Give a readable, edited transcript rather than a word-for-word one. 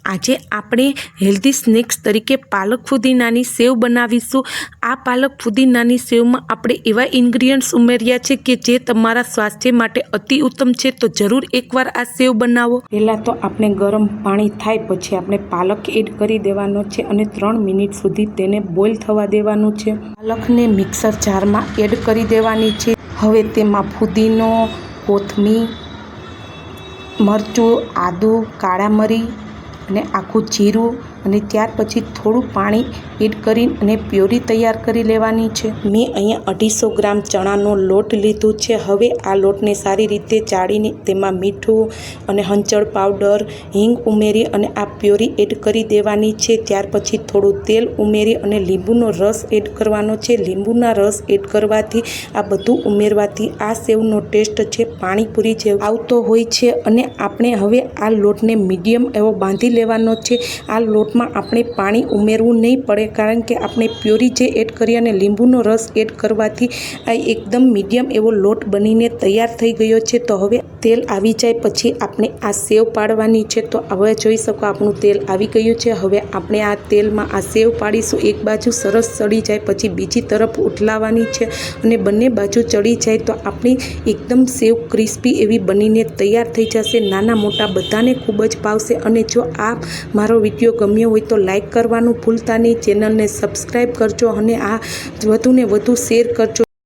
આજે આપણે healthy snacks તરીકે પાલક ફુદીનાની સેવ બનાવીશું। આ પાલક ફુદીનાની સેવમાં આપણે એવા ઇન્ગ્રીડિયન્ટ્સ ઉમેર્યા છે કે જે તમારા સ્વાસ્થ્ય માટે અતિ ઉત્તમ છે, તો જરૂર એકવાર આ સેવ બનાવો। પહેલાં તો આપણે ગરમ પાણી થાય પછી આપણે પાલક એડ કરી દેવાનો છે અને 3 મિનિટ સુધી તેને બોઇલ થવા દેવાનું છે। પાલકને મિક્સર જારમાં એડ કરી દેવાની છે। હવે તેમાં ફુદીનો, કોથમીર, મરચું, આદું, કાળા મરી અને આખું જીરું અને ત્યાર પછી થોડું પાણી એડ કરી અને પ્યોરી તૈયાર કરી લેવાની છે। મેં અહીંયા 250 ગ્રામ ચણાનો લોટ લીધો છે। હવે આ લોટને સારી રીતે ચાળીને તેમાં મીઠું અને હંચળ પાવડર, હિંગ ઉમેરી અને આ પ્યોરી એડ કરી દેવાની છે। ત્યાર પછી થોડું તેલ ઉમેરી અને લીંબુનો રસ એડ કરવાનો છે। લીંબુના રસ એડ કરવાથી, આ બધું ઉમેરવાથી આ સેવનો ટેસ્ટ છે પાણીપુરી જેવો આવતો હોય છે। અને આપણે હવે આ લોટને મીડિયમ એવો બાંધી લેવાનો છે। આ લોટમાં આપણે પાણી ઉમેરવું નહીં પડે, કારણ કે આપણે પ્યોરી જે એડ કરી અને લીંબુનો રસ એડ કરવાથી આ એકદમ મીડિયમ એવો લોટ બનીને તૈયાર થઈ ગયો છે। તો હવે તેલ આવી જાય પછી આપણે આ સેવ પાડવાની છે। તો હવે જોઈ શકો આપણું તેલ આવી ગયું છે। હવે આપણે આ તેલમાં આ સેવ પાડીશું। એક બાજુ સરસ ચડી જાય પછી બીજી તરફ ઉઠલાવવાની છે અને બંને બાજુ ચડી જાય તો આપણી એકદમ સેવ ક્રિસ્પી એવી બનીને તૈયાર થઈ જશે। નાના મોટા બધાને ખૂબ જ ભાવશે। અને જો આ મારો વિડીયો ગમ્યો હોય તો લાઈક કરવાનું ભૂલતા નહીં, ચેનલને સબસ્ક્રાઈબ કરજો અને આ વધુને વધુ શેર કરજો।